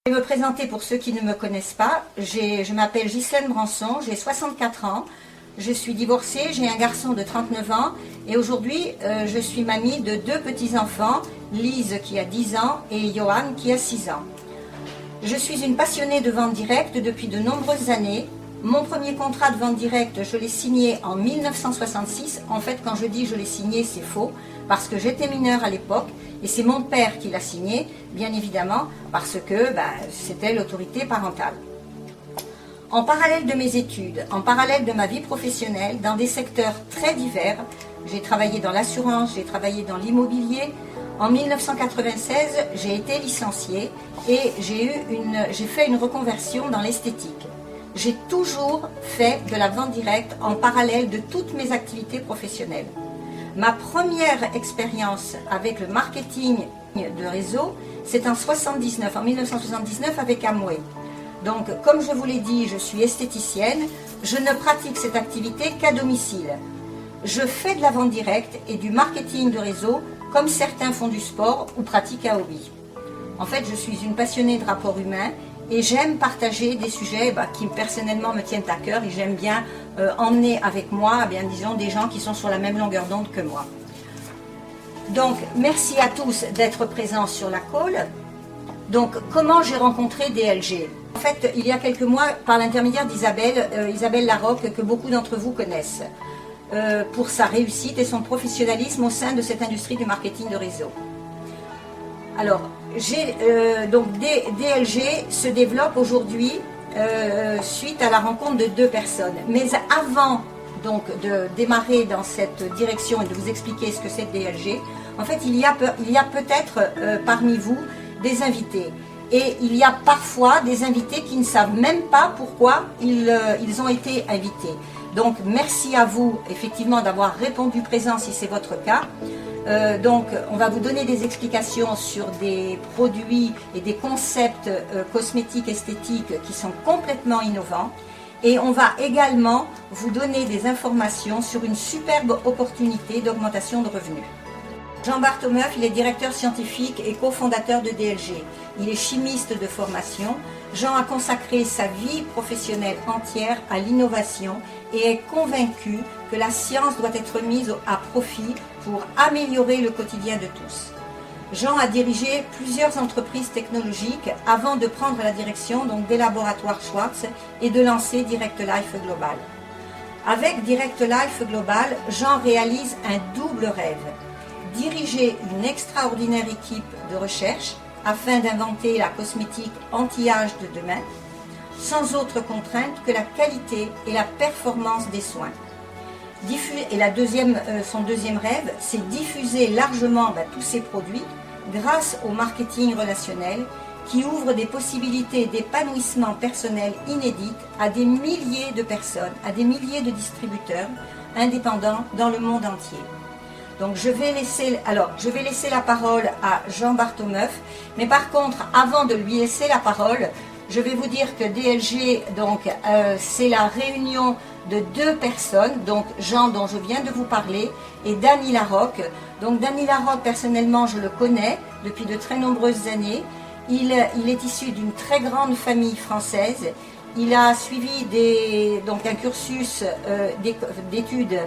Je vais me présenter pour ceux qui ne me connaissent pas. Je m'appelle Ghislaine Branson, j'ai 64 ans. Je suis divorcée, j'ai un garçon de 39 ans et aujourd'hui je suis mamie de 2 petits-enfants, Lise qui a 10 ans et Johan qui a 6 ans. Je suis une passionnée de vente directe depuis de nombreuses années. Mon premier contrat de vente directe, je l'ai signé en 1966. En fait, quand je dis je l'ai signé, c'est faux, parce que j'étais mineure à l'époque et c'est mon père qui l'a signé, bien évidemment, parce que c'était l'autorité parentale. En parallèle de mes études, en parallèle de ma vie professionnelle, dans des secteurs très divers, j'ai travaillé dans l'assurance, j'ai travaillé dans l'immobilier. En 1996, j'ai été licenciée et j'ai fait une reconversion dans l'esthétique. J'ai toujours fait de la vente directe en parallèle de toutes mes activités professionnelles. Ma première expérience avec le marketing de réseau, c'est en 1979 avec Amway. Donc, comme je vous l'ai dit, je suis esthéticienne, je ne pratique cette activité qu'à domicile. Je fais de la vente directe et du marketing de réseau, comme certains font du sport ou pratiquent un hobby. En fait, je suis une passionnée de rapports humains et j'aime partager des sujets qui personnellement me tiennent à cœur et j'aime bien emmener avec moi, disons, des gens qui sont sur la même longueur d'onde que moi. Donc, merci à tous d'être présents sur la call. Donc, comment j'ai rencontré DLG? En fait, il y a quelques mois, par l'intermédiaire d'Isabelle Larocque, que beaucoup d'entre vous connaissent, pour sa réussite et son professionnalisme au sein de cette industrie du marketing de réseau. Alors, DLG se développe aujourd'hui suite à la rencontre de 2 personnes. Mais avant de démarrer dans cette direction et de vous expliquer ce que c'est DLG, en fait, il y a peut-être parmi vous des invités. Et il y a parfois des invités qui ne savent même pas pourquoi ils ont été invités. Donc merci à vous effectivement d'avoir répondu présent si c'est votre cas. Donc on va vous donner des explications sur des produits et des concepts cosmétiques esthétiques qui sont complètement innovants. Et on va également vous donner des informations sur une superbe opportunité d'augmentation de revenus. Jean Bartomeuf, il est directeur scientifique et cofondateur de DLG. Il est chimiste de formation. Jean a consacré sa vie professionnelle entière à l'innovation et est convaincu que la science doit être mise à profit pour améliorer le quotidien de tous. Jean a dirigé plusieurs entreprises technologiques avant de prendre la direction des laboratoires Schwartz et de lancer Direct Life Global. Avec Direct Life Global, Jean réalise un double rêve. Diriger une extraordinaire équipe de recherche afin d'inventer la cosmétique anti-âge de demain, sans autre contrainte que la qualité et la performance des soins. Son deuxième rêve, c'est diffuser largement tous ces produits grâce au marketing relationnel qui ouvre des possibilités d'épanouissement personnel inédites à des milliers de personnes, à des milliers de distributeurs indépendants dans le monde entier. Donc je vais laisser la parole à Jean Bartomeuf, mais par contre, avant de lui laisser la parole, je vais vous dire que DLG, c'est la réunion de 2 personnes, donc Jean dont je viens de vous parler, et Dany Larocque. Donc Dany Larocque, personnellement, je le connais depuis de très nombreuses années. Il est issu d'une très grande famille française. Il a suivi un cursus d'études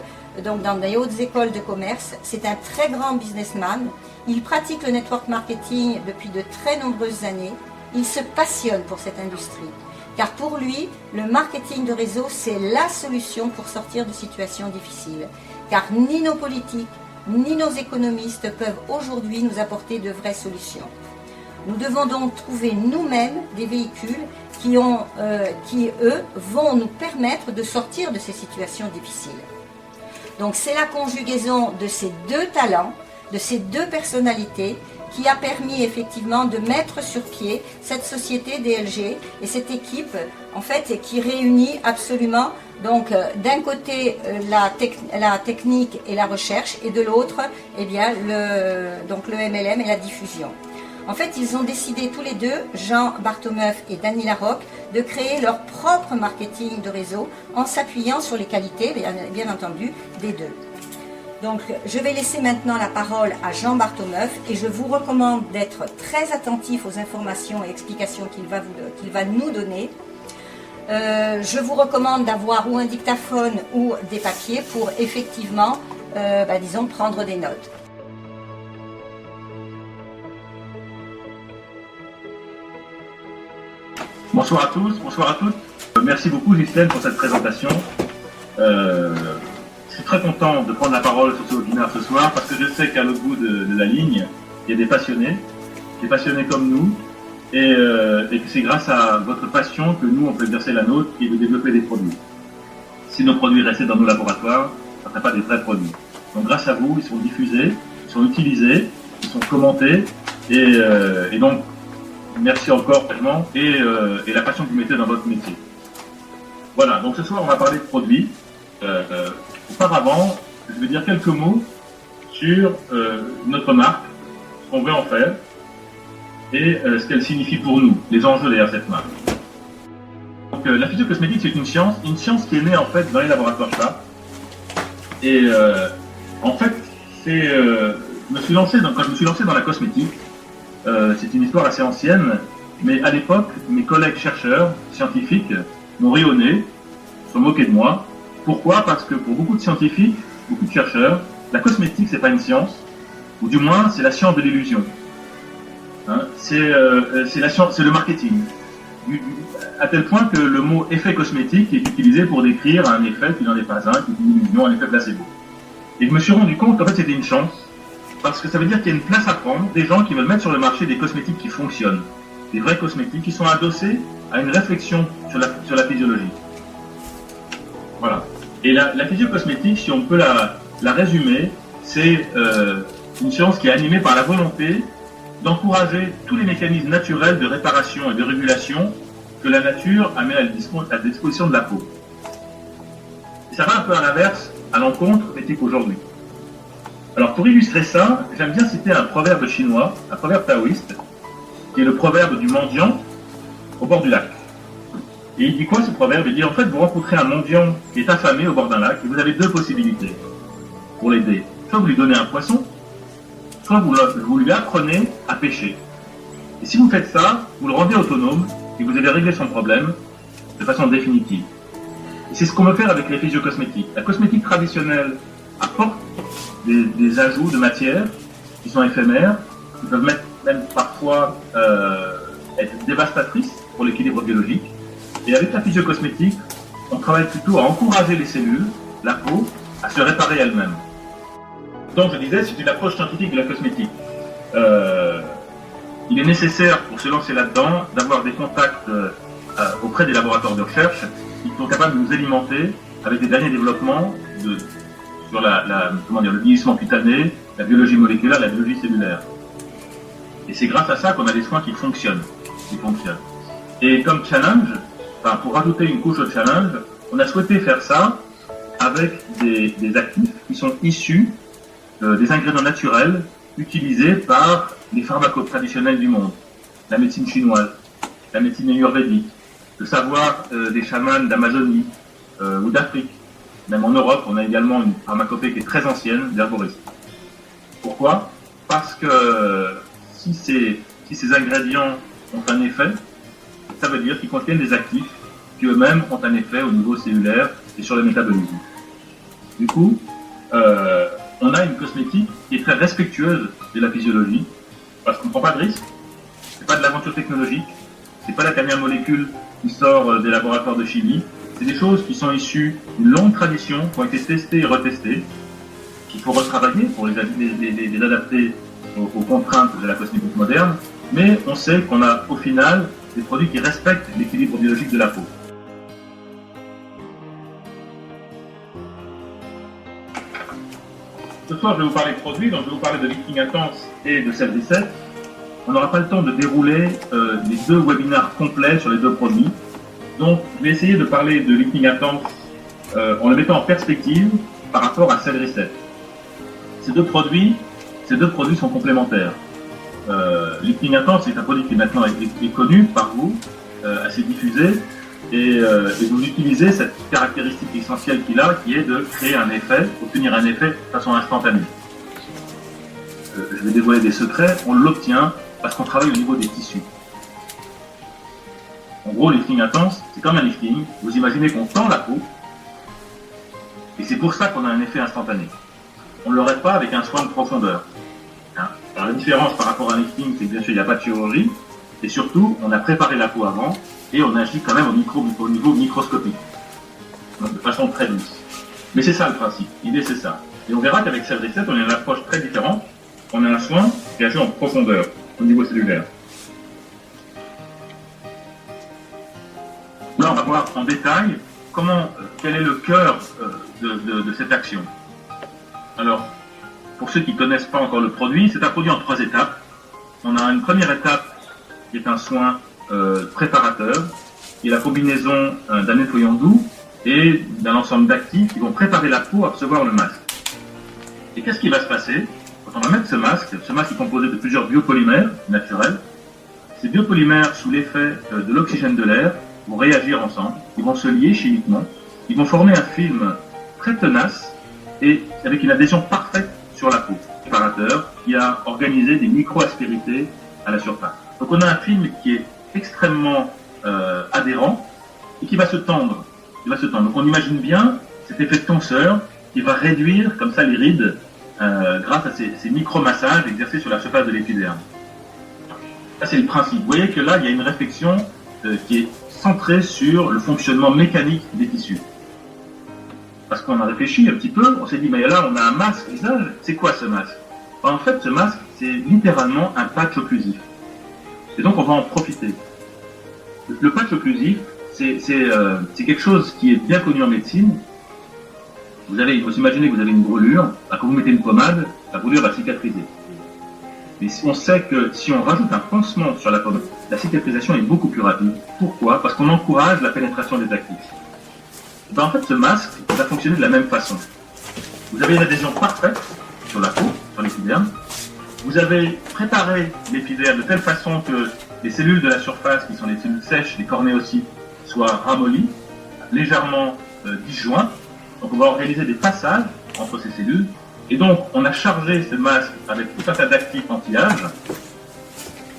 dans des hautes écoles de commerce. C'est un très grand businessman. Il pratique le network marketing depuis de très nombreuses années. Il se passionne pour cette industrie. Car pour lui, le marketing de réseau, c'est la solution pour sortir de situations difficiles. Car ni nos politiques, ni nos économistes peuvent aujourd'hui nous apporter de vraies solutions. Nous devons donc trouver nous-mêmes des véhicules qui, eux, vont nous permettre de sortir de ces situations difficiles. Donc c'est la conjugaison de ces 2 talents, de ces 2 personnalités qui a permis effectivement de mettre sur pied cette société DLG et cette équipe en fait qui réunit absolument d'un côté la technique et la recherche et de l'autre le MLM et la diffusion. En fait, ils ont décidé tous les 2, Jean Bartomeuf et Dany Larocque, de créer leur propre marketing de réseau en s'appuyant sur les qualités, bien entendu, des 2. Donc je vais laisser maintenant la parole à Jean Bartomeuf et je vous recommande d'être très attentif aux informations et explications qu'il va nous donner. Je vous recommande d'avoir ou un dictaphone ou des papiers pour effectivement, disons, prendre des notes. Bonsoir à tous, bonsoir à toutes. Merci beaucoup Ghislaine pour cette présentation. Je suis très content de prendre la parole sur ce webinaire ce soir parce que je sais qu'à l'autre bout de la ligne, il y a des passionnés comme nous, et que c'est grâce à votre passion que nous, on peut exercer la nôtre et de développer des produits. Si nos produits restaient dans nos laboratoires, ça ne serait pas des vrais produits. Donc grâce à vous, ils sont diffusés, ils sont utilisés, ils sont commentés, et donc merci encore vraiment, et la passion que vous mettez dans votre métier. Voilà, donc ce soir, on va parler de produits. Auparavant, je vais dire quelques mots sur notre marque, ce qu'on veut en faire et ce qu'elle signifie pour nous, les enjeux derrière cette marque. Donc la physiocosmétique, c'est une science qui est née en fait dans les laboratoires Sharp. Et en fait, quand je me suis lancé dans la cosmétique, c'est une histoire assez ancienne, mais à l'époque, mes collègues chercheurs, scientifiques, m'ont ri au nez, se sont moqués de moi. Pourquoi? Parce que pour beaucoup de scientifiques, beaucoup de chercheurs, la cosmétique, c'est pas une science, ou du moins, c'est la science de l'illusion. Hein, c'est le marketing. À tel point que le mot effet cosmétique est utilisé pour décrire un effet qui n'en est pas un, qui est une illusion, un effet placebo. Et je me suis rendu compte qu'en fait, c'était une chance, parce que ça veut dire qu'il y a une place à prendre, des gens qui veulent mettre sur le marché des cosmétiques qui fonctionnent, des vrais cosmétiques qui sont adossés à une réflexion sur la physiologie. Voilà. Et la physiocosmétique, si on peut la résumer, c'est une science qui est animée par la volonté d'encourager tous les mécanismes naturels de réparation et de régulation que la nature a mis à la disposition de la peau. Et ça va un peu à l'inverse, à l'encontre d'éthique aujourd'hui. Alors pour illustrer ça, j'aime bien citer un proverbe chinois, un proverbe taoïste, qui est le proverbe du mendiant au bord du lac. Et il dit quoi ce proverbe? Il dit en fait, vous rencontrez un mendiant qui est affamé au bord d'un lac et vous avez deux possibilités pour l'aider. Soit vous lui donnez un poisson, soit vous lui apprenez à pêcher. Et si vous faites ça, vous le rendez autonome et vous allez régler son problème de façon définitive. Et c'est ce qu'on veut faire avec les physiocosmétiques. La cosmétique traditionnelle apporte des ajouts de matière qui sont éphémères, qui peuvent même parfois être dévastatrices pour l'équilibre biologique. Et avec la physiocosmétique, on travaille plutôt à encourager les cellules, la peau, à se réparer elle-même. Donc je disais, c'est une approche scientifique de la cosmétique. Il est nécessaire pour se lancer là-dedans d'avoir des contacts auprès des laboratoires de recherche qui sont capables de nous alimenter avec des derniers développements sur le vieillissement cutané, la biologie moléculaire, la biologie cellulaire. Et c'est grâce à ça qu'on a des soins qui fonctionnent. Et comme challenge, pour rajouter une couche au challenge, on a souhaité faire ça avec des actifs qui sont issus des ingrédients naturels utilisés par les pharmacos traditionnels du monde. La médecine chinoise, la médecine ayurvédique, le savoir des chamans d'Amazonie ou d'Afrique. Même en Europe, on a également une pharmacopée qui est très ancienne, d'herborisme. Pourquoi? Parce que si ces ingrédients ont un effet, ça veut dire qu'ils contiennent des actifs qui eux-mêmes ont un effet au niveau cellulaire et sur le métabolisme. Du coup, on a une cosmétique qui est très respectueuse de la physiologie, parce qu'on ne prend pas de risque, c'est pas de l'aventure technologique, c'est pas la dernière molécule qui sort des laboratoires de chimie, c'est des choses qui sont issues d'une longue tradition, qui ont été testées et retestées, qu'il faut retravailler pour les adapter aux contraintes de la cosmétique moderne, mais on sait qu'on a au final des produits qui respectent l'équilibre biologique de la peau. Ce soir, je vais vous parler de produits, donc je vais vous parler de lifting intense et de Cell Reset. On n'aura pas le temps de dérouler les deux webinaires complets sur les deux produits. Donc, je vais essayer de parler de lifting intense en le mettant en perspective par rapport à Cell Reset. Ces deux produits sont complémentaires. Lifting intense, c'est un produit qui maintenant est connu par vous, assez diffusé. et vous utilisez cette caractéristique essentielle qu'il a, qui est de créer un effet, obtenir un effet de façon instantanée. Je vais dévoiler des secrets, on l'obtient parce qu'on travaille au niveau des tissus. En gros, le lifting intense, c'est comme un lifting. Vous imaginez qu'on tend la peau, et c'est pour ça qu'on a un effet instantané. On ne l'aurait pas avec un soin de profondeur. Hein. Alors, la différence par rapport à un lifting, c'est que bien sûr, il n'y a pas de chirurgie, et surtout, on a préparé la peau avant, et on agit quand même au niveau microscopique, donc de façon très douce. Mais c'est ça le principe, l'idée c'est ça. Et on verra qu'avec Cell Reset, on a une approche très différente. On a un soin qui agit en profondeur, au niveau cellulaire. Là, on va voir en détail quel est le cœur de cette action. Alors, pour ceux qui ne connaissent pas encore le produit, c'est un produit en 3 étapes. On a une première étape qui est un soin préparateur, qui est la combinaison d'un nettoyant doux et d'un ensemble d'actifs qui vont préparer la peau à recevoir le masque. Et qu'est-ce qui va se passer quand on va mettre ce masque est composé de plusieurs biopolymères naturels. Ces biopolymères, sous l'effet de l'oxygène de l'air, vont réagir ensemble, ils vont se lier chimiquement, ils vont former un film très tenace et avec une adhésion parfaite sur la peau. Le préparateur qui a organisé des micro-aspérités à la surface. Donc on a un film qui est extrêmement adhérent et qui va se tendre. Donc on imagine bien cet effet de tenseur qui va réduire comme ça les rides grâce à ces micro-massages exercés sur la surface de l'épiderme. Ça c'est le principe. Vous voyez que là il y a une réflexion qui est centrée sur le fonctionnement mécanique des tissus. Parce qu'on a réfléchi un petit peu, on s'est dit mais là on a un masque visage, c'est quoi ce masque? En fait ce masque c'est littéralement un patch occlusif. Et donc on va en profiter. Le patch occlusif, c'est quelque chose qui est bien connu en médecine. Vous imaginez que vous avez une brûlure, quand vous mettez une pommade, la brûlure va cicatriser. Mais on sait que si on rajoute un pansement sur la pommade, la cicatrisation est beaucoup plus rapide. Pourquoi? Parce qu'on encourage la pénétration des actifs. Et en fait, ce masque va fonctionner de la même façon. Vous avez une adhésion parfaite sur la peau, sur l'épiderme. Vous avez préparé l'épiderme de telle façon que les cellules de la surface, qui sont les cellules sèches, les cornéocytes, soient ramollies, légèrement disjointes. Donc on va organiser des passages entre ces cellules. Et donc on a chargé ce masque avec tout un tas d'actifs anti-âge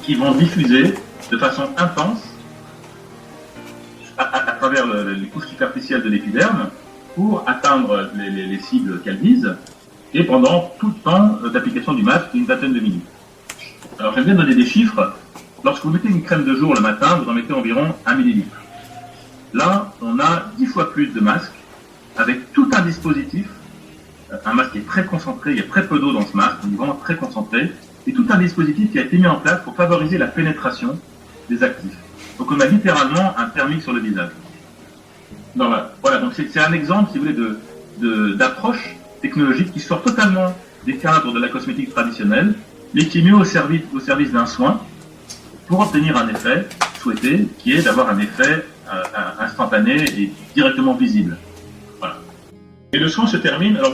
qui vont diffuser de façon intense à travers les couches superficielles de l'épiderme pour atteindre les cibles qu'elle vise et pendant tout le temps d'application du masque, une vingtaine de minutes. Alors j'aime bien donner des chiffres. Lorsque vous mettez une crème de jour le matin, vous en mettez environ 1 millilitre. Là, on a 10 fois plus de masques avec tout un dispositif. Un masque qui est très concentré, il y a très peu d'eau dans ce masque, il est vraiment très concentré, et tout un dispositif qui a été mis en place pour favoriser la pénétration des actifs. Donc on a littéralement un thermique sur le visage. Donc, voilà, donc c'est un exemple, si vous voulez, d'approche technologique qui sort totalement des cadres de la cosmétique traditionnelle, mais qui est mis au service d'un soin pour obtenir un effet souhaité, qui est d'avoir un effet instantané et directement visible. Voilà. Et le soin se termine, alors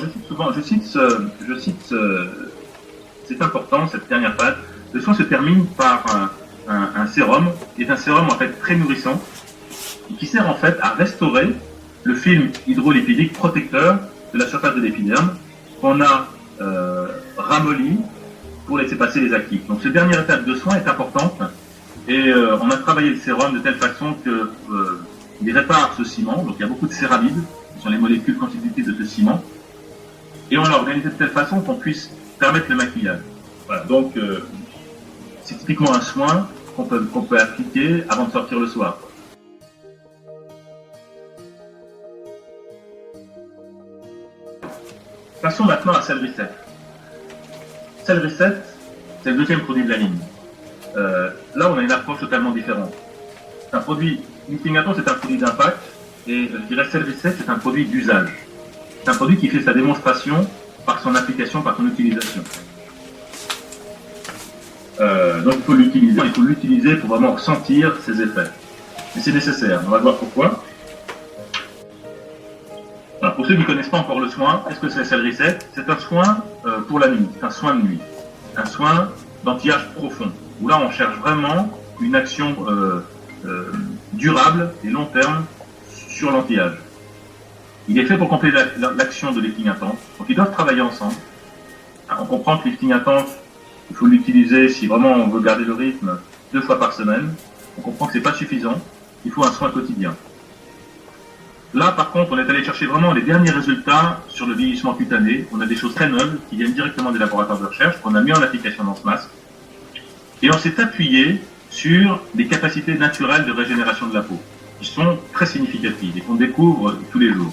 c'est important, cette dernière phase, le soin se termine par un sérum, qui est un sérum en fait très nourrissant, et qui sert en fait à restaurer le film hydrolipidique protecteur de la surface de l'épiderme, qu'on a ramolli pour laisser passer les actifs. Donc cette dernière étape de soin est importante, et on a travaillé le sérum de telle façon qu'il répare ce ciment, donc il y a beaucoup de céramides, qui sont les molécules constitutives de ce ciment, et on l'a organisé de telle façon qu'on puisse permettre le maquillage. Voilà, donc c'est typiquement un soin qu'on peut appliquer avant de sortir le soir. Passons maintenant à Cell Reset. Cell Reset, c'est le deuxième produit de la ligne. Là, on a une approche totalement différente. C'est un produit, Lifting Intense, c'est un produit d'impact, et je dirais Cell Reset, c'est un produit d'usage. C'est un produit qui fait sa démonstration par son application, par son utilisation. Donc il faut l'utiliser pour vraiment ressentir ses effets. Et c'est nécessaire, on va voir pourquoi. Alors, pour ceux qui ne connaissent pas encore le soin, qu'est-ce que c'est Cell Reset? C'est un soin pour la nuit, c'est un soin de nuit. Un soin d'anti-âge profond, où là on cherche vraiment une action durable et long terme sur l'anti-âge. Il est fait pour compléter l'action de lifting intense, donc ils doivent travailler ensemble. On comprend que le lifting intense, il faut l'utiliser si vraiment on veut garder le rythme 2 fois par semaine. On comprend que c'est pas suffisant, il faut un soin quotidien. Là, par contre, on est allé chercher vraiment les derniers résultats sur le vieillissement cutané. On a des choses très nobles qui viennent directement des laboratoires de recherche, qu'on a mis en application dans ce masque. Et on s'est appuyé sur des capacités naturelles de régénération de la peau, qui sont très significatives et qu'on découvre tous les jours.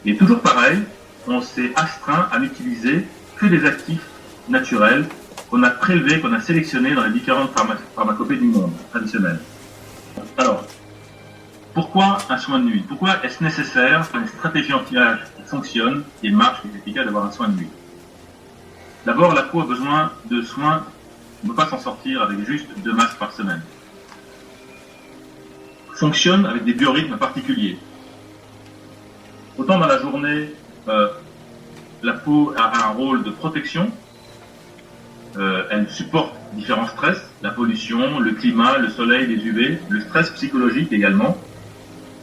Et toujours pareil, on s'est astreint à n'utiliser que des actifs naturels qu'on a prélevés, qu'on a sélectionnés dans les différentes pharmacopées du monde traditionnelles. Alors, pourquoi un soin de nuit? Pourquoi est-ce nécessaire qu'une stratégie anti-âge qui fonctionne et marche, qui est efficace, d'avoir un soin de nuit? D'abord, la peau a besoin de soins. On ne peut pas s'en sortir avec juste 2 masques par semaine. Fonctionne avec des biorhythmes particuliers. Autant dans la journée, la peau a un rôle de protection. Elle supporte différents stress, la pollution, le climat, le soleil, les UV, le stress psychologique également.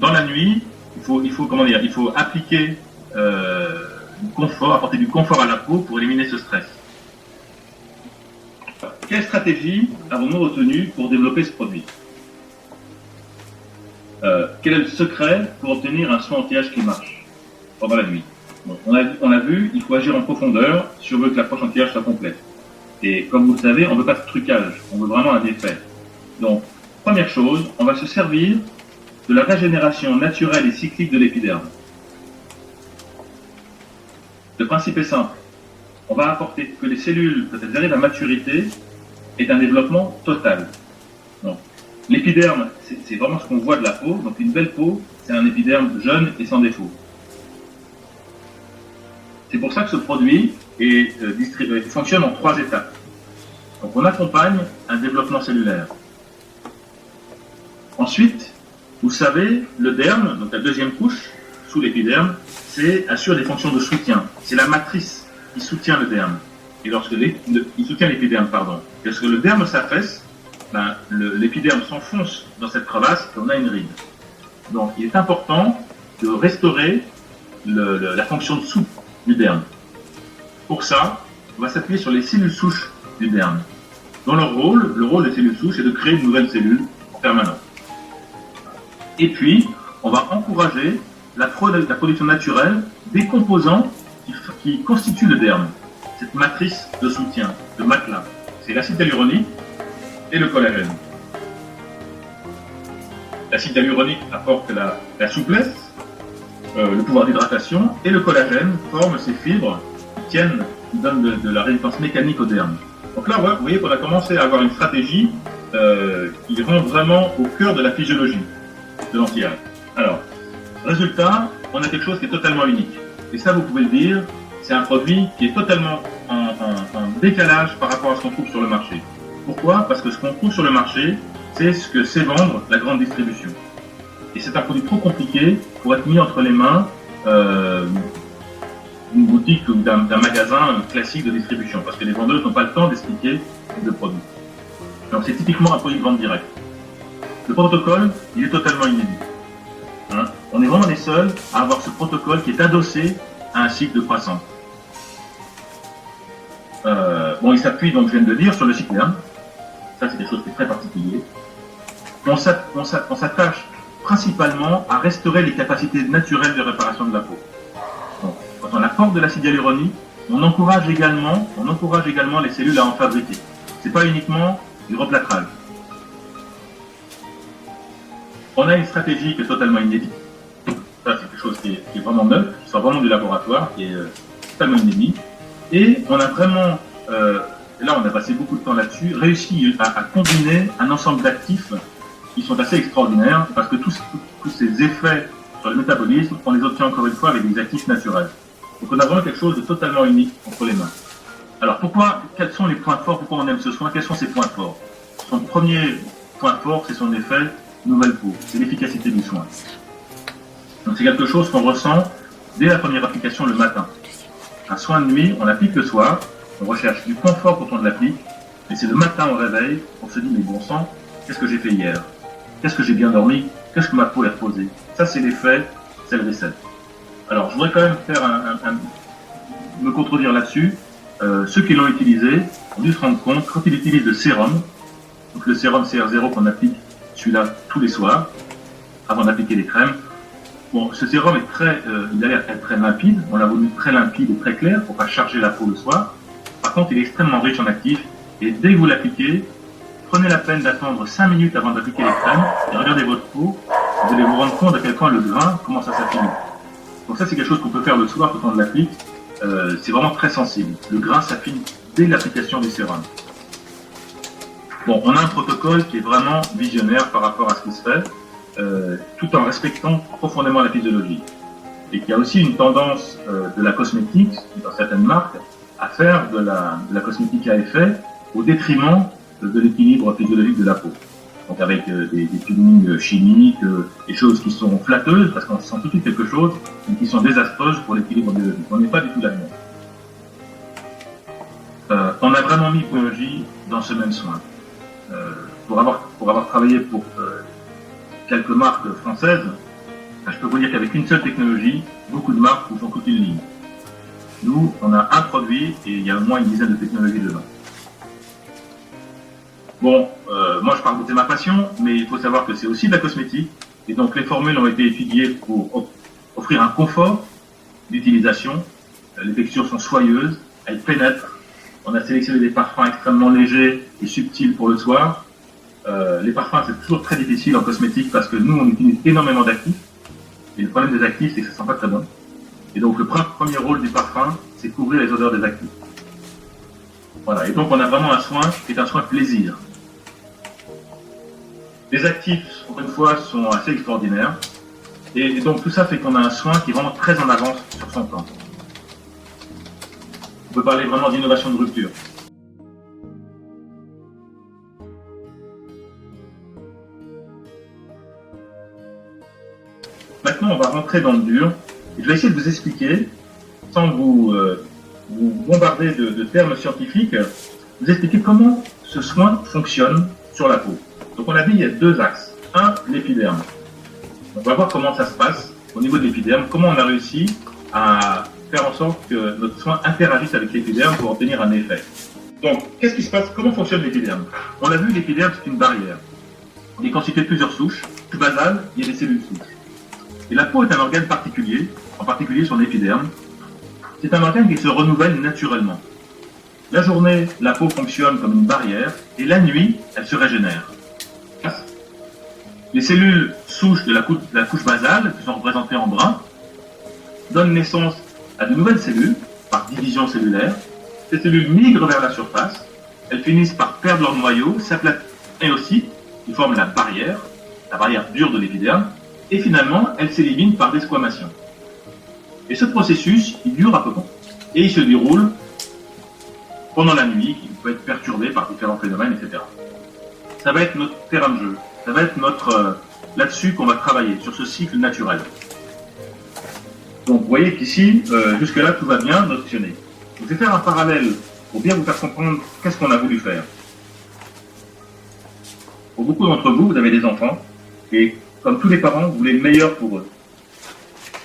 Dans la nuit, il faut appliquer du confort, apporter du confort à la peau pour éliminer ce stress. Quelle stratégie avons-nous retenu pour développer ce produit? Quel est le secret pour obtenir un soin anti-âge qui marche pendant la nuit? Bon, on a vu, il faut agir en profondeur si on veut que l'approche anti-âge soit complète. Et comme vous le savez, on ne veut pas de trucage, on veut vraiment un effet. Donc, première chose, on va se servir de la régénération naturelle et cyclique de l'épiderme. Le principe est simple. On va apporter que les cellules, quand elles arrivent à maturité, aient un développement total. Donc, l'épiderme, c'est vraiment ce qu'on voit de la peau. Donc, une belle peau, c'est un épiderme jeune et sans défaut. C'est pour ça que ce produit fonctionne en 3 étapes. Donc, on accompagne un développement cellulaire. Ensuite, vous savez, le derme, donc la deuxième couche, sous l'épiderme, assure des fonctions de soutien. C'est la matrice qui soutient le derme. Et lorsque il soutient l'épiderme, pardon. Et lorsque le derme s'affaisse, l'épiderme s'enfonce dans cette crevasse et on a une ride. Donc, il est important de restaurer la fonction de soupe du derme. Pour ça, on va s'appuyer sur les cellules souches du derme. Dont le rôle des cellules souches est de créer de nouvelles cellules en permanence. Et puis, on va encourager la production naturelle des composants qui constituent le derme. Cette matrice de soutien, de matelas. C'est l'acide hyaluronique et le collagène. L'acide hyaluronique apporte la souplesse, le pouvoir d'hydratation, et le collagène forme ces fibres qui donnent de la résistance mécanique au derme. Donc là, vous voyez qu'on a commencé à avoir une stratégie qui rentre vraiment au cœur de la physiologie de l'anti-âge. Alors, résultat, on a quelque chose qui est totalement unique. Et ça, vous pouvez le dire, c'est un produit qui est totalement en décalage par rapport à ce qu'on trouve sur le marché. Pourquoi? Parce que ce qu'on trouve sur le marché, c'est ce que sait vendre la grande distribution. Et c'est un produit trop compliqué pour être mis entre les mains d'une boutique ou d'un magasin classique de distribution, parce que les vendeurs n'ont pas le temps d'expliquer le produit. Donc c'est typiquement un produit de vente directe. Le protocole, il est totalement inédit. On est vraiment les seuls à avoir ce protocole qui est adossé à un cycle de croissance. Il s'appuie, donc je viens de le dire, sur le cycle derme. Ça, c'est quelque chose qui est très particulier. On s'attache principalement à restaurer les capacités naturelles de réparation de la peau. Donc, quand on apporte de l'acide hyaluronique, on encourage également les cellules à en fabriquer. C'est pas uniquement du replâtrage. On a une stratégie qui est totalement inédite. Ça, c'est quelque chose qui est vraiment neuf, qui sort vraiment du laboratoire, qui est totalement inédit. Et on a vraiment, là on a passé beaucoup de temps là-dessus, réussi à combiner un ensemble d'actifs qui sont assez extraordinaires, parce que tous ces effets sur le métabolisme, on les obtient encore une fois avec des actifs naturels. Donc on a vraiment quelque chose de totalement unique entre les mains. Alors quels sont les points forts, pourquoi on aime ce soin, quels sont ses points forts? Son premier point fort, c'est son effet nouvelle peau, c'est l'efficacité du soin. Donc c'est quelque chose qu'on ressent dès la première application le matin. Un soin de nuit, on l'applique le soir, on recherche du confort quand on l'applique, et c'est le matin au réveil, on se dit mais bon sang, qu'est-ce que j'ai fait hier, qu'est-ce que j'ai bien dormi, qu'est-ce que ma peau est reposée. Ça, c'est l'effet Cell Reset. Alors, je voudrais quand même faire me contredire là-dessus. Ceux qui l'ont utilisé ont dû se rendre compte, quand ils utilisent le sérum, donc le sérum CR0 qu'on applique, celui-là, tous les soirs, avant d'appliquer les crèmes. Bon, ce sérum est il a l'air très limpide. On l'a voulu très limpide et très clair pour pas charger la peau le soir. Par contre, il est extrêmement riche en actifs. Et dès que vous l'appliquez, prenez la peine d'attendre 5 minutes avant d'appliquer les crèmes et regardez votre peau. Vous allez vous rendre compte à quel point le grain commence à s'affiner. Donc ça, c'est quelque chose qu'on peut faire le soir quand on l'applique. C'est vraiment très sensible. Le grain s'affine dès l'application du sérum. Bon, on a un protocole qui est vraiment visionnaire par rapport à ce qui se fait. Tout en respectant profondément la physiologie. Et qu'il y a aussi une tendance de la cosmétique, dans certaines marques, à faire de la cosmétique à effet au détriment de l'équilibre physiologique de la peau. Donc avec des peelings chimiques, des choses qui sont flatteuses, parce qu'on sent tout de suite quelque chose, mais qui sont désastreuses pour l'équilibre biologique. On n'est pas du tout là-dedans. On a vraiment mis l'écologie dans ce même soin. Pour avoir travaillé pour quelques marques françaises, je peux vous dire qu'avec une seule technologie, beaucoup de marques vous font toute une ligne. Nous, on a un produit et il y a au moins une dizaine de technologies dedans. Bon, moi je parle de ma passion, mais il faut savoir que c'est aussi de la cosmétique, et donc les formules ont été étudiées pour offrir un confort d'utilisation. Les textures sont soyeuses, elles pénètrent. On a sélectionné des parfums extrêmement légers et subtils pour le soir. Les parfums, c'est toujours très difficile en cosmétique parce que nous, on utilise énormément d'actifs. Et le problème des actifs, c'est que ça sent pas très bon. Et donc, le premier rôle du parfum, c'est couvrir les odeurs des actifs. Voilà. Et donc, on a vraiment un soin qui est un soin plaisir. Les actifs, encore une fois, sont assez extraordinaires. Et donc, tout ça fait qu'on a un soin qui est vraiment très en avance sur son temps. On peut parler vraiment d'innovation de rupture. Maintenant, on va rentrer dans le dur. Et je vais essayer de vous expliquer, sans vous bombarder de termes scientifiques, vous expliquer comment ce soin fonctionne sur la peau. Donc on a dit il y a deux axes. Un, l'épiderme. On va voir comment ça se passe au niveau de l'épiderme, comment on a réussi à faire en sorte que notre soin interagisse avec l'épiderme pour obtenir un effet. Donc, qu'est-ce qui se passe? Comment fonctionne l'épiderme? On l'a vu, l'épiderme, c'est une barrière. Il est constitué de plusieurs souches. Basale, il y a des cellules souches. Et la peau est un organe particulier, en particulier son épiderme. C'est un organe qui se renouvelle naturellement. La journée, la peau fonctionne comme une barrière, et la nuit, elle se régénère. Les cellules souches de la couche basale, qui sont représentées en brun, donnent naissance à de nouvelles cellules, par division cellulaire. Ces cellules migrent vers la surface, elles finissent par perdre leur noyau, s'aplatissent aussi, qui forment la barrière dure de l'épiderme, et finalement, elles s'éliminent par desquamation. Et ce processus, il dure à peu près, et il se déroule pendant la nuit, qui peut être perturbé par différents phénomènes, etc. Ça va être notre terrain de jeu, ça va être là-dessus qu'on va travailler, sur ce cycle naturel. Donc vous voyez qu'ici, jusque-là, tout va bien notionné. Je vais faire un parallèle pour bien vous faire comprendre qu'est-ce qu'on a voulu faire. Pour beaucoup d'entre vous, vous avez des enfants, et comme tous les parents, vous voulez le meilleur pour eux.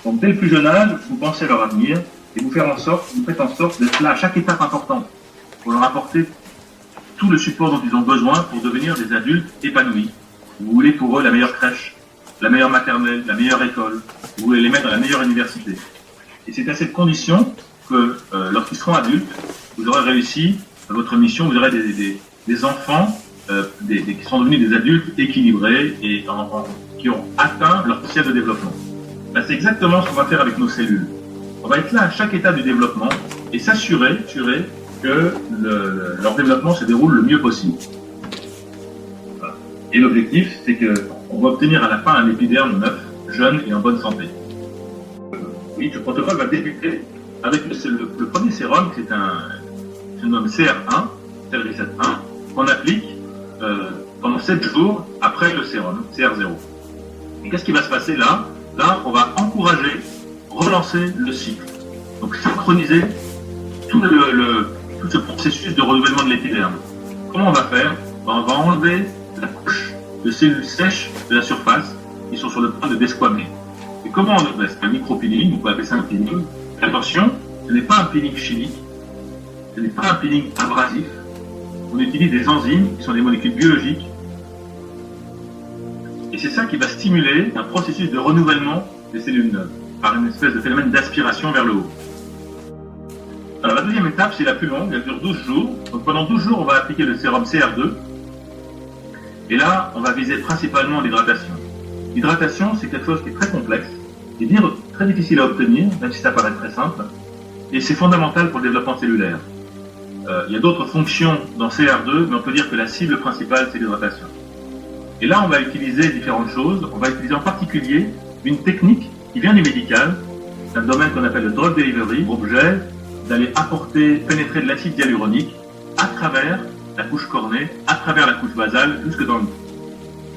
Donc dès le plus jeune âge, vous pensez à leur avenir, et vous faites en sorte d'être là à chaque étape importante, pour leur apporter tout le support dont ils ont besoin pour devenir des adultes épanouis. Vous voulez pour eux la meilleure crèche, la meilleure maternelle, la meilleure école, vous voulez les mettre dans la meilleure université. Et c'est à cette condition que lorsqu'ils seront adultes, vous aurez réussi votre mission, vous aurez des enfants qui seront devenus des adultes équilibrés et qui ont atteint leur potentiel de développement. Ben, c'est exactement ce qu'on va faire avec nos cellules. On va être là à chaque étape du développement et s'assurer que leur développement se déroule le mieux possible. Voilà. Et l'objectif, c'est qu'on va obtenir à la fin un épiderme neuf, jeune et en bonne santé. Oui, ce protocole va débuter avec le premier sérum, qui se nomme CR1, Cell Reset 1, qu'on applique pendant 7 jours après le sérum, CR0. Et qu'est-ce qui va se passer là? Là, on va encourager, relancer le cycle. Donc synchroniser tout ce processus de renouvellement de l'épiderme. Comment on va faire? On va enlever la couche de cellules sèches de la surface qui sont sur le point de desquamer. Et comment on fait? C'est un micro-peeling, on peut appeler ça un peeling. Attention, ce n'est pas un peeling chimique, ce n'est pas un peeling abrasif. On utilise des enzymes qui sont des molécules biologiques. Et c'est ça qui va stimuler un processus de renouvellement des cellules neuves, par une espèce de phénomène d'aspiration vers le haut. Alors la deuxième étape, c'est la plus longue, elle dure 12 jours. Donc pendant 12 jours, on va appliquer le sérum CR2. Et là, on va viser principalement l'hydratation. L'hydratation, c'est quelque chose qui est très complexe, et très difficile à obtenir, même si ça paraît très simple. Et c'est fondamental pour le développement cellulaire. Il y a d'autres fonctions dans CR2, mais on peut dire que la cible principale, c'est l'hydratation. Et là, on va utiliser différentes choses. On va utiliser en particulier une technique qui vient du médical. C'est un domaine qu'on appelle le drug delivery, objet d'aller pénétrer de l'acide hyaluronique à travers la couche cornée, à travers la couche basale, jusque dans le dos.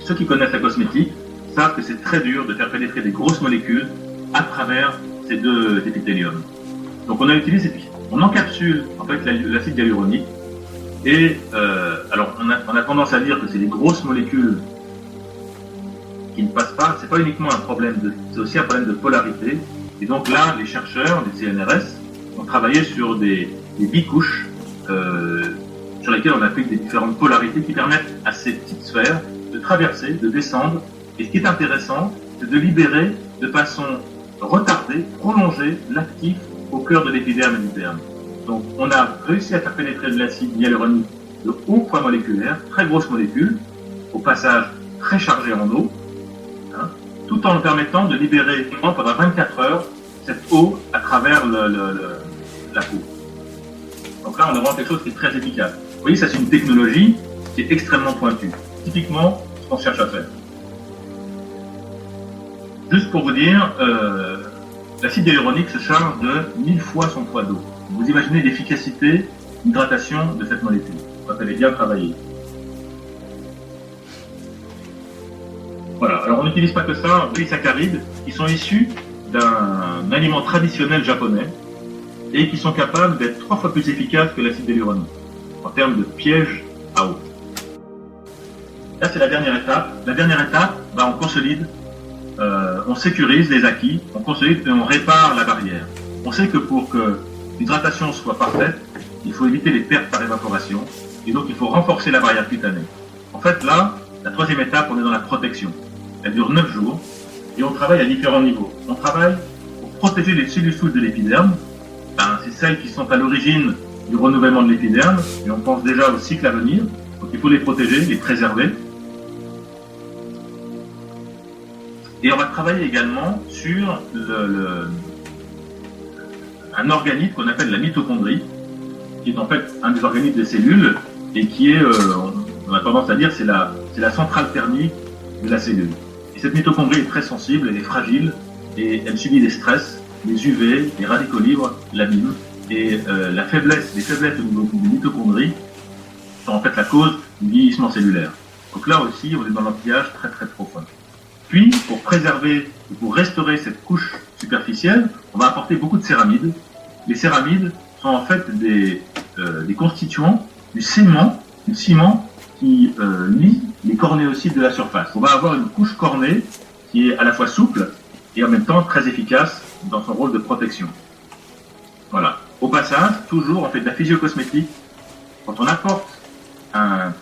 Ceux qui connaissent la cosmétique savent que c'est très dur de faire pénétrer des grosses molécules à travers ces deux épithéliums. Donc on encapsule en fait l'acide hyaluronique et alors on a tendance à dire que c'est des grosses molécules qui ne passent pas. C'est pas uniquement un problème c'est aussi un problème de polarité. Et donc là, les chercheurs, les CNRS, ont travaillé sur des bicouches sur lesquelles on applique des différentes polarités qui permettent à ces petites sphères de traverser, de descendre. Et ce qui est intéressant, c'est de libérer de façon retardée, prolongée, l'actif au cœur de l'épiderme et du derme. Donc on a réussi à faire pénétrer de l'acide hyaluronique de haut poids moléculaire, très grosse molécule, au passage très chargée en eau, tout en permettant de libérer pendant 24 heures cette eau à travers la peau. Donc là, on a vraiment quelque chose qui est très efficace. Vous voyez, ça c'est une technologie qui est extrêmement pointue. Typiquement, ce qu'on cherche à faire. Juste pour vous dire, l'acide hyaluronique se charge de 1000 fois son poids d'eau. Vous imaginez l'efficacité d'hydratation de cette molécule, quand elle est bien travaillée. Voilà, alors on n'utilise pas que ça, on utilise des polysaccharides qui sont issus d'un aliment traditionnel japonais et qui sont capables d'être 3 fois plus efficaces que l'acide hyaluronique en termes de piège à eau. Là, c'est la dernière étape. La dernière étape, on consolide, on sécurise les acquis, on consolide et on répare la barrière. On sait que pour que l'hydratation soit parfaite, il faut éviter les pertes par évaporation et donc il faut renforcer la barrière cutanée. En fait, là, la troisième étape, on est dans la protection. Elle dure 9 jours et on travaille à différents niveaux. On travaille pour protéger les cellules souches de l'épiderme. C'est celles qui sont à l'origine du renouvellement de l'épiderme et on pense déjà au cycle à venir. Donc il faut les protéger, les préserver. Et on va travailler également sur un organisme qu'on appelle la mitochondrie, qui est en fait un des organismes des cellules et qui est, on a tendance à dire, c'est la centrale thermique de la cellule. Et cette mitochondrie est très sensible, elle est fragile et elle subit des stress, les UV, les radicaux libres l'abîment. Et les faiblesses au niveau des mitochondries sont en fait la cause du vieillissement cellulaire. Donc là aussi, on est dans l'anti-âge très très profond. Puis, pour préserver ou pour restaurer cette couche superficielle, on va apporter beaucoup de céramides. Les céramides sont en fait des constituants du ciment qui lie les cornéocytes de la surface. On va avoir une couche cornée qui est à la fois souple et en même temps très efficace dans son rôle de protection. Voilà. Au passage, toujours on fait de la physio-cosmétique. Quand on apporte un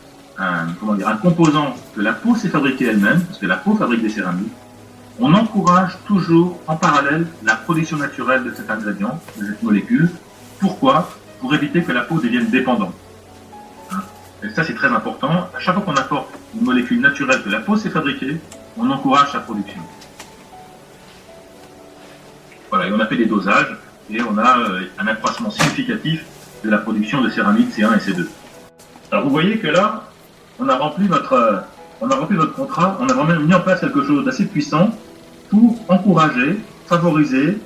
composant que la peau s'est fabriquée elle-même, parce que la peau fabrique des céramides, on encourage toujours en parallèle la production naturelle de cet ingrédient, de cette molécule. Pourquoi? Pour éviter que la peau devienne dépendante. Et ça c'est très important. À chaque fois qu'on apporte une molécule naturelle que la peau s'est fabriquée, on encourage sa production. Voilà, et on a fait des dosages et on a un accroissement significatif de la production de céramides C1 et C2. Alors vous voyez que là, on a rempli notre contrat, on a vraiment mis en place quelque chose d'assez puissant pour encourager, favoriser,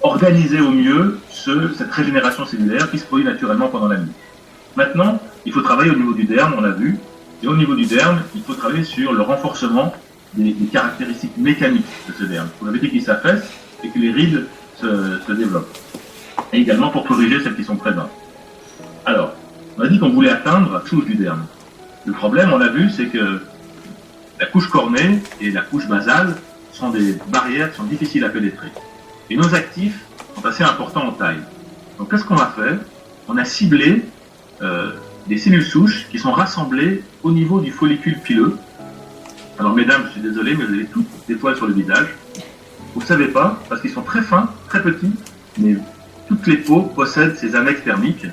organiser au mieux cette régénération cellulaire qui se produit naturellement pendant la nuit. Maintenant, il faut travailler au niveau du derme, on l'a vu, et au niveau du derme, il faut travailler sur le renforcement des caractéristiques mécaniques de ce derme, pour éviter qu'il s'affaisse et que les rides se développent. Et également pour corriger celles qui sont présentes. Alors, on a dit qu'on voulait atteindre la souche du derme. Le problème, on l'a vu, c'est que la couche cornée et la couche basale sont des barrières qui sont difficiles à pénétrer. Et nos actifs sont assez importants en taille. Donc qu'est-ce qu'on a fait? On a ciblé des cellules souches qui sont rassemblées au niveau du follicule pileux. Alors mesdames, je suis désolé, mais vous avez toutes des poils sur le visage. Vous ne savez pas, parce qu'ils sont très fins, très petits, mais toutes les peaux possèdent ces annexes thermiques,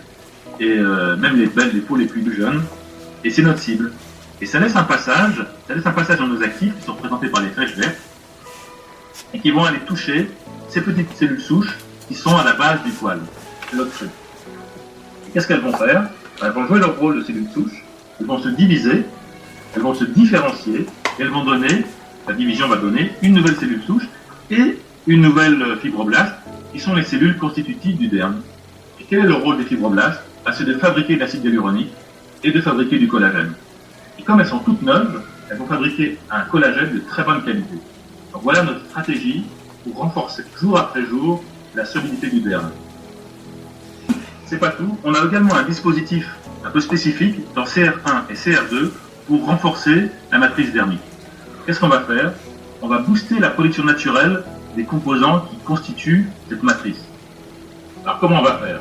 et même les peaux les plus jeunes, et c'est notre cible. Et ça laisse un passage dans nos actifs qui sont représentés par les flèches vertes, et qui vont aller toucher ces petites cellules souches qui sont à la base du poil, de notre cheveu. Qu'est-ce qu'elles vont faire? Elles vont jouer leur rôle de cellules souches, elles vont se diviser, elles vont se différencier, et elles vont donner, la division va donner une nouvelle cellule souche et une nouvelle fibroblast, qui sont les cellules constitutives du derme. Et quel est le rôle des fibroblastes? C'est de fabriquer de l'acide hyaluronique et de fabriquer du collagène. Et comme elles sont toutes neuves, elles vont fabriquer un collagène de très bonne qualité. Donc voilà notre stratégie pour renforcer jour après jour la solidité du derme. C'est pas tout, on a également un dispositif un peu spécifique dans CR1 et CR2 pour renforcer la matrice dermique. Qu'est-ce qu'on va faire? On va booster la production naturelle des composants qui constituent cette matrice. Alors comment on va faire?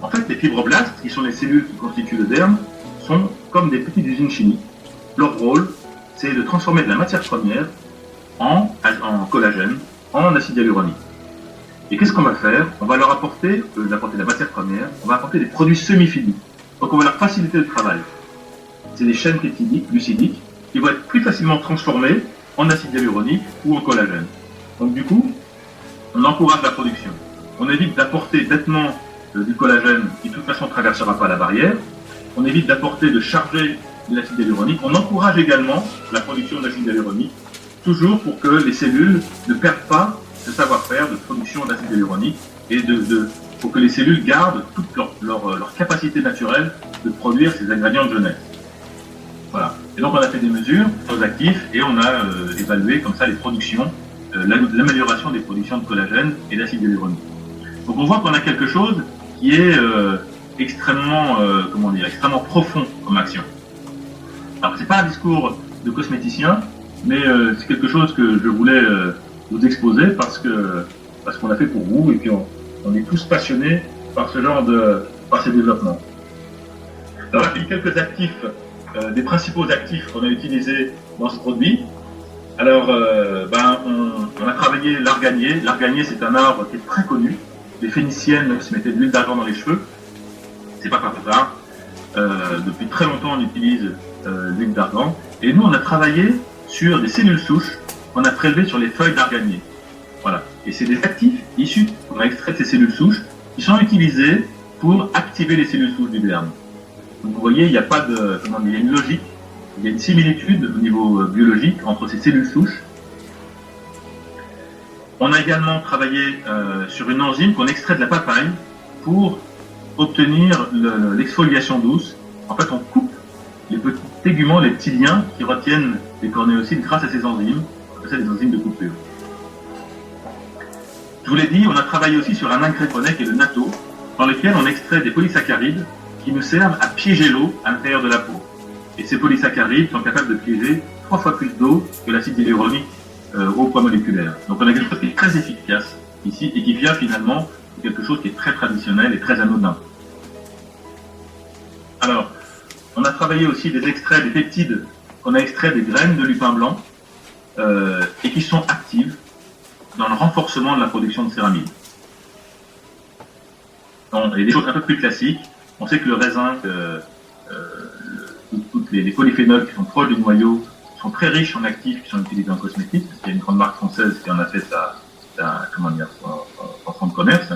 En fait, les fibroblastes, qui sont les cellules qui constituent le derme, sont comme des petites usines chimiques. Leur rôle, c'est de transformer de la matière première en collagène, en acide hyaluronique. Et qu'est-ce qu'on va faire? On va leur apporter, de la matière première, on va apporter des produits semi-finis. Donc on va leur faciliter le travail. C'est des chaînes peptidiques, glucidiques, qui vont être plus facilement transformées en acide hyaluronique ou en collagène. Donc du coup, on encourage la production. On évite d'apporter bêtement du collagène qui de toute façon ne traversera pas la barrière. On évite d'apporter, de charger de l'acide hyaluronique. On encourage également la production d'acide hyaluronique, toujours pour que les cellules ne perdent pas ce savoir-faire de production d'acide hyaluronique et pour que les cellules gardent toute leur capacité naturelle de produire ces ingrédients de jeunesse. Voilà. Et donc on a fait des mesures aux actifs et on a évalué comme ça les productions, l'amélioration des productions de collagène et d'acide hyaluronique. Donc on voit qu'on a quelque chose qui est extrêmement profond comme action. Alors c'est pas un discours de cosméticien, mais c'est quelque chose que je voulais vous exposer parce qu'on l'a fait pour vous et puis on est tous passionnés par ces développements. Alors il y a quelques actifs, des principaux actifs qu'on a utilisés dans ce produit. Alors on a travaillé l'arganier. L'arganier, c'est un arbre qui est très connu. Les Phéniciennes se mettaient de l'huile d'argan dans les cheveux. C'est pas par hasard. Depuis très longtemps, on utilise l'huile d'argan. Et nous, on a travaillé sur des cellules souches qu'on a prélevées sur les feuilles d'arganier. Voilà. Et c'est des actifs issus qu'on a extrait de ces cellules souches qui sont utilisés pour activer les cellules souches du derme. Donc vous voyez, il y a une logique, il y a une similitude au niveau biologique entre ces cellules souches. On a également travaillé sur une enzyme qu'on extrait de la papaye pour obtenir l'exfoliation douce. En fait, on coupe les petits téguments, les petits liens qui retiennent les cornéocytes grâce à ces enzymes. On appelle ça des enzymes de coupure. Je vous l'ai dit, on a travaillé aussi sur un ingrédient qui est le natto, dans lequel on extrait des polysaccharides qui nous servent à piéger l'eau à l'intérieur de la peau. Et ces polysaccharides sont capables de piéger 3 fois plus d'eau que l'acide hyaluronique au poids moléculaire. Donc on a quelque chose qui est très efficace ici et qui vient finalement de quelque chose qui est très traditionnel et très anodin. Alors, on a travaillé aussi des extraits, des peptides qu'on a extraits des graines de lupin blanc et qui sont actives dans le renforcement de la production de céramide. Donc, il y a des choses un peu plus classiques. On sait que le raisin, toutes les polyphénols qui sont proches du noyau sont très riches en actifs qui sont utilisés en cosmétique, parce qu'il y a une grande marque française qui en a fait son fonds de commerce.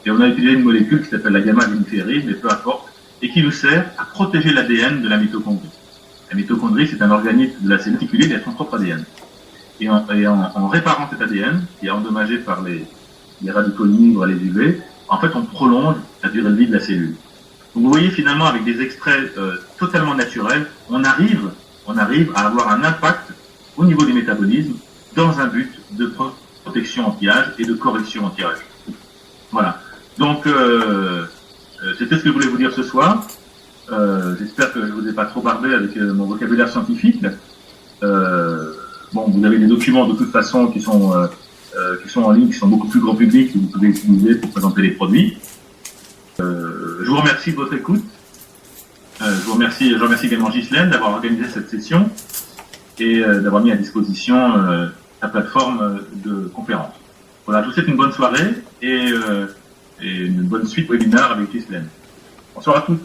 Et on a utilisé une molécule qui s'appelle la gamma-viniférine, mais peu importe, et qui nous sert à protéger l'ADN de la mitochondrie. La mitochondrie, c'est un organisme de la cellule articulée, il a son propre ADN. Et en réparant cet ADN, qui est endommagé par les radicaux libres, les UV, en fait, on prolonge la durée de vie de la cellule. Donc, vous voyez, finalement, avec des extraits totalement naturels, on arrive à avoir un impact au niveau du métabolisme dans un but de protection anti-âge et de correction anti-âge. Voilà. Donc, c'était ce que je voulais vous dire ce soir. J'espère que je vous ai pas trop barbé avec mon vocabulaire scientifique. Bon, vous avez des documents de toute façon qui sont en ligne, qui sont beaucoup plus grand public, que vous pouvez utiliser pour présenter les produits. Je vous remercie de votre écoute. Je remercie également Ghislaine d'avoir organisé cette session et d'avoir mis à disposition la plateforme de conférence. Voilà, je vous souhaite une bonne soirée et une bonne suite webinaire avec Ghislaine. Bonsoir à tous.